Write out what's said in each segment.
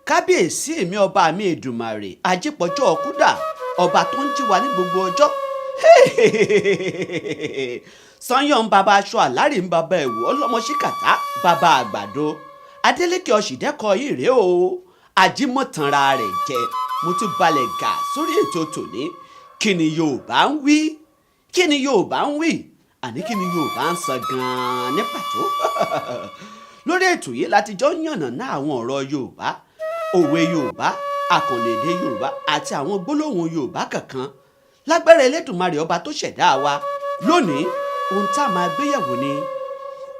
kábíyèsí mi ọba mi Èdùmàrè ajípọ̀jọ́ kúdà ọba tó ń jí wa ní gbogbo ọjọ́. Sanyọ̀ ń baba aṣọ àlárì ń baba ẹ̀wù ọlọ́mọṣíkàtà baba àgbàdo Adélékè ọ̀ṣìndẹ́kọ̀ yìí rèé o ajímọ̀tànra rẹ̀ jẹ. Mo tún balẹ̀ gà sórí ètò tòní. Kí ni Yorùbá ń wí? Kí ni Yorùbá ń wí? Àní kí ni Yorùbá ń sọ gan-an ní pàtó? Lórí ètò yìí láti jọ yànnàná àwọn ọ̀rọ̀ Yorùbá, òwe Yorùbá, àkànlédè Yorùbá àti àwọn gbólóhùn Yorùbá kankan lágbára Elédùmarè ọba tó ṣẹ̀dá wa. Lónìí ohun tá a máa gbéyẹ̀wò ni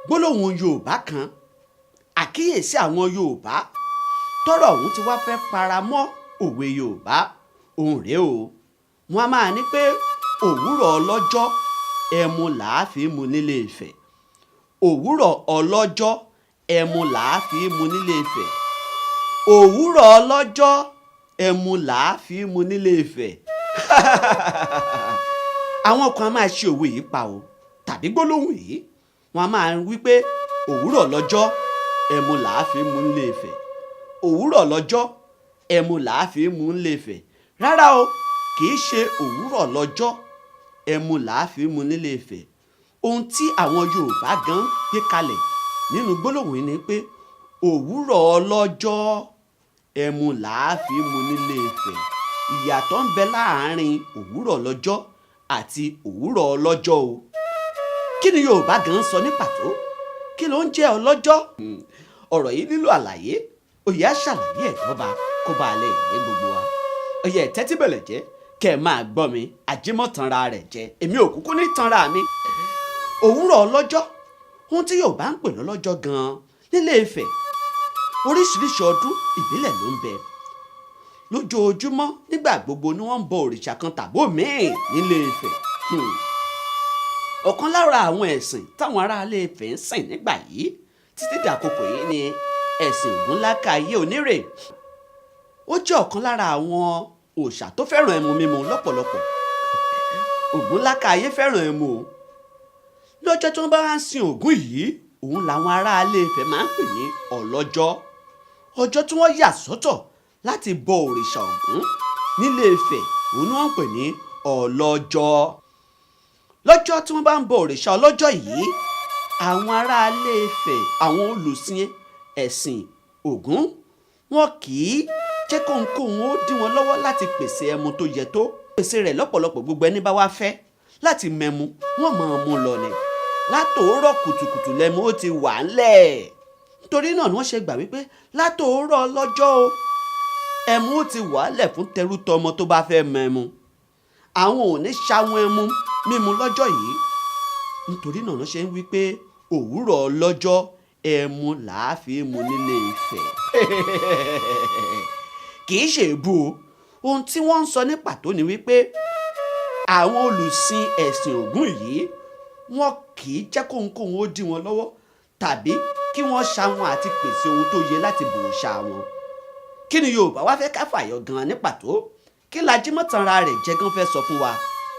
gbólóhùn Yorùbá kan, àkíyèsí àwọn Yorùbá tọ́rọ̀ ọ̀hún ti wá fẹ́ paramọ́ òwe Yorùbá. Ohun rèé o, wọ́n a máa ní pé òwúrọ̀ ọlọ́jọ́ ẹmu làá fi mu nílé Ifẹ̀. Òwúrọ̀ ọlọ́jọ́ ẹmu làá fi mu nílé Ifẹ̀. Òwúrọ̀ ọlọ́jọ́ ẹmu làá fi mu nílé Ifẹ̀. Àwọn kan a máa ṣe òwe yìí pa o tàbí gbólóhùn yìí. Wọ́n a máa wí pé òwúrọ̀ lọ́jọ́ ẹmu làá fi mu nílé Ifẹ̀. Òwúrọ̀ lọ́jọ́ ẹmu làá fi mu nílé Ifẹ̀. Rárá o, kì í ṣe òwúrọ̀ lọ́jọ́ ẹmu làá fi mu nílé Ifẹ̀. Ohun tí àwọn Yorùbá gan gbé kalẹ̀ nínú gbólóhùn yìí ni pé òwúrọ̀ ọlọ́jọ́ ẹmu làá fi mu nílé Ifẹ̀. Ìyàtọ̀ ń bẹ láàárín òwúrọ̀ lọ́jọ́ àti òwúrọ̀ ọlọ́jọ́ o. Kí ni Yorùbá gan sọ ní pàtó? Kí ló ń jẹ́ ọlọ́jọ́? Ọ̀rọ̀ yìí nílò àlàyé. Oyè á ṣàlàyé ẹ̀ dọ́ba kó bá a lè yé gbogbo wa. Oyè tẹ́tí bẹ̀lẹ̀ jẹ́ kẹ́ ẹ máa gbọ́ mi ajímọ̀tànra rẹ̀ jẹ́. Èmi ò kúkú ní tanra mi. Òwúrọ̀ ọlọ́jọ́, ohun tí Yorùbá ń pè lọ́lọ́jọ́ gan-an nílé Ifẹ̀. Oríṣiríṣi ọdún ìbílẹ̀ ló ń bẹ. Lójoojúmọ́ nígbà gbogbo ni wọ́n ń bọ òrìṣà kan tàbó míì nílé Ifẹ̀. Ọ̀kan lára àwọn ẹ̀sìn táwọn aráalé Ifẹ̀ ń sìn nígbà yìí títí dàkókò yìí ni ẹ̀sìn Ògúnlákayé Onírè. Ó jẹ́ ọ̀kan lára àwọn òòṣà tó fẹ́ràn ẹmu mímu lọ́pọ̀lọpọ̀. Ògúnlákayé fẹ́ràn ẹmu o. Lọ́jọ́ tí wọ́n bá wá ń sin Ògún yìí, òun làwọn aráalé Ifẹ̀ máa ń pè ní ọlọ́jọ́. Ọjọ́ tí wọ́n yà sọ́tọ̀ láti bọ òrìṣà Ògún nílé Ifẹ̀, òun ni wọ́n ń pè ní ọlọ́jọ́. Lọ́jọ́ tí wọ́n bá ń bọ òrìṣà ọlọ́jọ́ yìí, àwọn aráalé Ifẹ̀, àwọn olùsìn ẹ̀sìn Ògún, wọn kì í jẹ́ kóhunkóhun ó dí wọn lọ́wọ́ láti pèsè ẹmu tó yẹ tó. Pèsè rẹ̀ lọ́pọ̀lọpọ̀, gbogbo ẹni bá wá fẹ́ láti mẹ́mu wọ́n máa mú lọ ni. Látòórọ̀ kùtùkùtù lẹ́mu ó ti wà ńlẹ̀. Nítorí náà ni wọ́n ṣe gbà wípé látòórọ̀ lọ́jọ́ o ẹmu ó ti wà ńlẹ̀ fún tẹrú tọmọ tó bá fẹ́ mẹ́mu. Àwọn ò ní ṣàwọn ẹmu mímu lọ́jọ́ yìí. Nítorí náà ni wọ́n ṣe ń wí pé òwúrọ̀ lọ́jọ́ ẹmu làá fi mu nílé Ifẹ̀. Kì í ṣe èébú o. Ohun tí wọ́n ń sọ ní pàtó ni wípé àwọn olùsìn ẹ̀sìn Ògún yìí wọn kì í jẹ́ kóhunkóhun ó dí wọn lọ́wọ́ tàbí kí wọ́n ṣàwọn àti pèsè ohun tó yẹ láti bò ṣà wọn. Kí ni Yorùbá wá fẹ́ ká fàyọ gan-an ní pàtó? Kí lajímọ̀tànra rẹ̀ jẹ́ gan fẹ́ sọ fún wa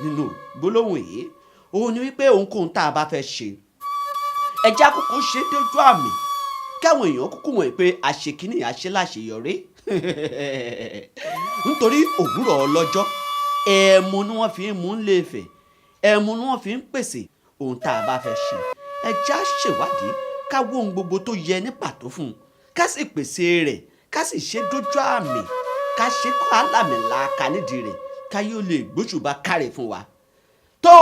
nínú gbólóhùn yìí? Òun ni wípé ohunkóhun tá a bá fẹ́ ṣe, ẹ jẹ́ àkókò ṣe dójú àmì káwọn èèyàn kúkú mọ̀ pé àṣekínní àṣẹ láṣeyọrí. Nítorí òwúrọ̀ ọlọ́jọ́ ẹmu ni wọ́n fi ń mú nílé Ifẹ̀. Ẹmu ni wọ́n fi ń pèsè ohun tá a bá fẹ́ ṣe. Ẹ jẹ́ á ṣèwádìí ká wó ohun gbogbo tó yẹ ní pàtó fún un, ká sì pèsè rẹ̀, ká sì ṣe dójú àmì, ká ṣe kó àlàmìlàaka nídìí rẹ̀, ká yóò lè gbóṣùbà káre fún wa. Tó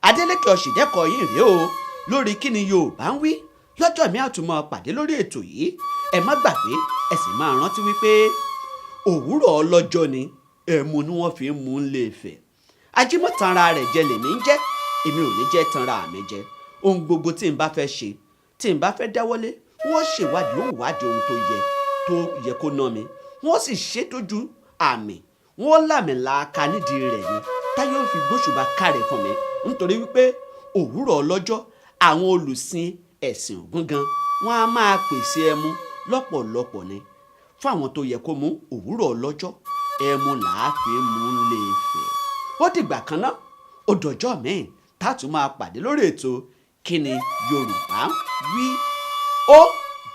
Adélékè ọ̀ṣìndẹ́kọ̀ yìí rèé o lórí Kí ni Yorùbá ń wí. Lọ́jọ́ mi àtúmọ̀ pàdé lórí ètò yìí. Ẹ má gbàgbé, ẹ sì máa rántí wípé òwúrọ̀ ọlọ́jọ́ ni ẹmu ni wọ́n fi ń mú nílé Ifẹ̀. Ajímọ̀tànra rẹ̀ jẹ́ lèmi ń jẹ́. Èmi ò ní jẹ́ tanra mi jẹ. Ohun gbogbo tí n bá fẹ́ ṣe, tí n bá fẹ́ dáwọ́lé, wọ́n ṣèwádìí ohun tó yẹ kó ná mi. Wọ́n sì ṣe dójú àmì, wọ́n làmìlàaka nídìí rẹ̀ ni táyọ̀ fi gbóṣùbà káre fún mi. Nítorí wípé òwúrọ̀ ọlọ́jọ́ àwọn olùsìn ẹ̀sìn Ògún gan wọ́n á máa pèsè ẹmu lọ́pọ̀lọpọ̀ ni fún àwọn tó yẹ kó mú òwúrọ̀ ọlọ́jọ́ ẹmu làá fi mú nílé Ifẹ̀. Ó dìgbà kan náà, ó dọjọ́ míì tá a tún máa pàdé lórí ètò Kí ni Yorùbá ń wí. Ó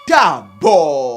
dàbọ̀.